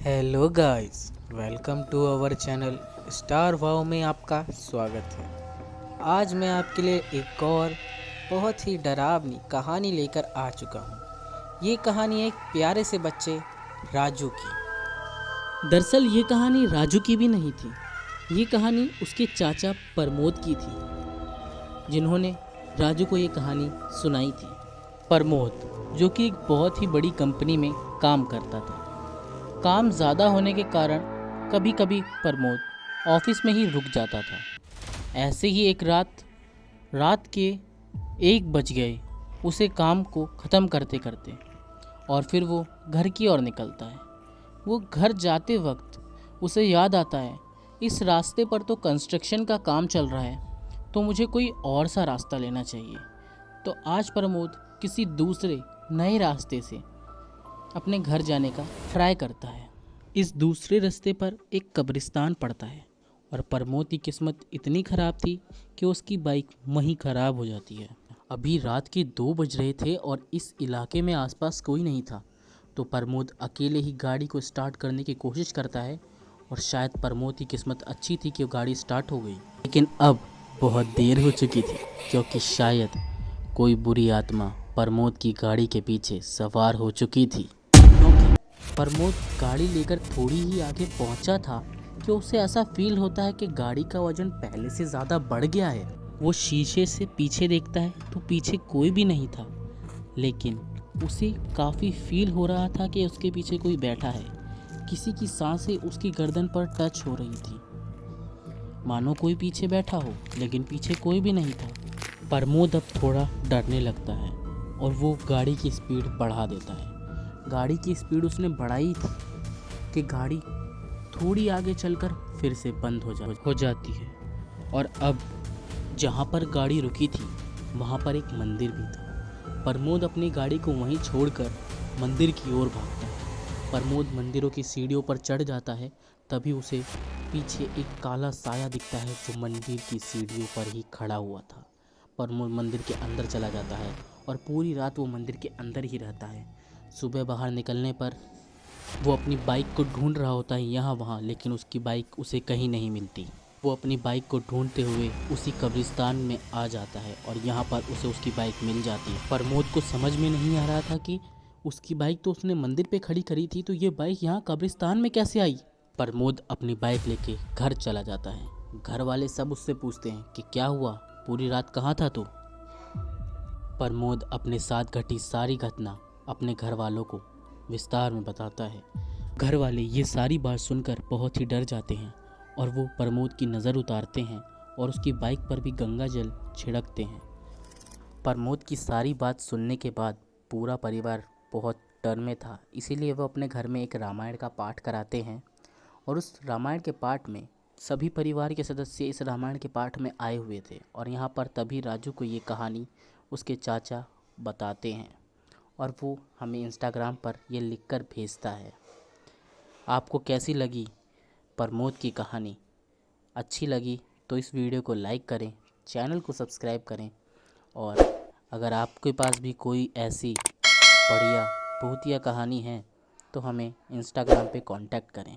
Hello guys, welcome to our channel star wow में आपका स्वागत है। आज मैं आपके लिए एक और बहुत ही डरावनी कहानी लेकर आ चुका हूँ। ये कहानी एक प्यारे से बच्चे राजू की। दरअसल ये कहानी राजू की भी नहीं थी। ये कहानी उसके चाचा प्रमोद की थी, जिन्होंने राजू को ये कहानी सुनाई थी। प्रमोद जो कि एक बहुत ही बड़ी कंपनी में काम करता था। काम ज़्यादा होने के कारण कभी कभी प्रमोद ऑफिस में ही रुक जाता था। ऐसे ही एक रात के 1 बज गए उसे काम को ख़त्म करते करते, और फिर वो घर की ओर निकलता है। वो घर जाते वक्त उसे याद आता है, इस रास्ते पर तो कंस्ट्रक्शन का काम चल रहा है, तो मुझे कोई और सा रास्ता लेना चाहिए। तो आज प्रमोद किसी दूसरे नए रास्ते से अपने घर जाने का ट्राई करता है। इस दूसरे रास्ते पर एक कब्रिस्तान पड़ता है, और प्रमोद की किस्मत इतनी ख़राब थी कि उसकी बाइक वहीं ख़राब हो जाती है। अभी रात के 2 बज रहे थे और इस इलाके में आसपास कोई नहीं था। तो प्रमोद अकेले ही गाड़ी को स्टार्ट करने की कोशिश करता है, और शायद प्रमोद की किस्मत अच्छी थी कि वो गाड़ी स्टार्ट हो गई। लेकिन अब बहुत देर हो चुकी थी, क्योंकि शायद कोई बुरी आत्मा प्रमोद की गाड़ी के पीछे सवार हो चुकी थी। क्योंकि प्रमोद गाड़ी लेकर थोड़ी ही आगे पहुंचा था कि उसे ऐसा फील होता है कि गाड़ी का वजन पहले से ज़्यादा बढ़ गया है। वो शीशे से पीछे देखता है तो पीछे कोई भी नहीं था, लेकिन उसे काफ़ी फील हो रहा था कि उसके पीछे कोई बैठा है। किसी की सांसें उसकी गर्दन पर टच हो रही थी, मानो कोई पीछे बैठा हो, लेकिन पीछे कोई भी नहीं था। प्रमोद अब थोड़ा डरने लगता है और वो गाड़ी की स्पीड बढ़ा देता है। गाड़ी की स्पीड उसने बढ़ाई थी कि गाड़ी थोड़ी आगे चलकर फिर से बंद हो जाती है। और अब जहाँ पर गाड़ी रुकी थी वहाँ पर एक मंदिर भी था। प्रमोद अपनी गाड़ी को वहीं छोड़कर मंदिर की ओर भागता है। प्रमोद मंदिरों की सीढ़ियों पर चढ़ जाता है, तभी उसे पीछे एक काला साया दिखता है जो मंदिर की सीढ़ियों पर ही खड़ा हुआ था। प्रमोद मंदिर के अंदर चला जाता है और पूरी रात वो मंदिर के अंदर ही रहता है। सुबह बाहर निकलने पर वो अपनी बाइक को ढूंढ रहा होता है यहाँ वहाँ, लेकिन उसकी बाइक उसे कहीं नहीं मिलती। वो अपनी बाइक को ढूंढते हुए उसी कब्रिस्तान में आ जाता है और यहाँ पर उसे उसकी बाइक मिल जाती है। प्रमोद को समझ में नहीं आ रहा था कि उसकी बाइक तो उसने मंदिर पे खड़ी करी थी, तो ये बाइक यहाँ कब्रिस्तान में कैसे आई। प्रमोद अपनी बाइक लेके घर चला जाता है। घर वाले सब उससे पूछते हैं कि क्या हुआ, पूरी रात कहाँ था तू। प्रमोद अपने साथ घटी सारी घटना अपने घर वालों को विस्तार में बताता है। घर वाले ये सारी बात सुनकर बहुत ही डर जाते हैं और वो प्रमोद की नज़र उतारते हैं और उसकी बाइक पर भी गंगा जल छिड़कते हैं। प्रमोद की सारी बात सुनने के बाद पूरा परिवार बहुत डर में था, इसीलिए वो अपने घर में एक रामायण का पाठ कराते हैं। और उस रामायण के पाठ में सभी परिवार के सदस्य इस रामायण के पाठ में आए हुए थे, और यहाँ पर तभी राजू को ये कहानी उसके चाचा बताते हैं, और वो हमें इंस्टाग्राम पर ये लिखकर भेजता है। आपको कैसी लगी प्रमोद की कहानी? अच्छी लगी तो इस वीडियो को लाइक करें, चैनल को सब्सक्राइब करें, और अगर आपके पास भी कोई ऐसी बढ़िया भूतिया कहानी है तो हमें इंस्टाग्राम पे कांटेक्ट करें।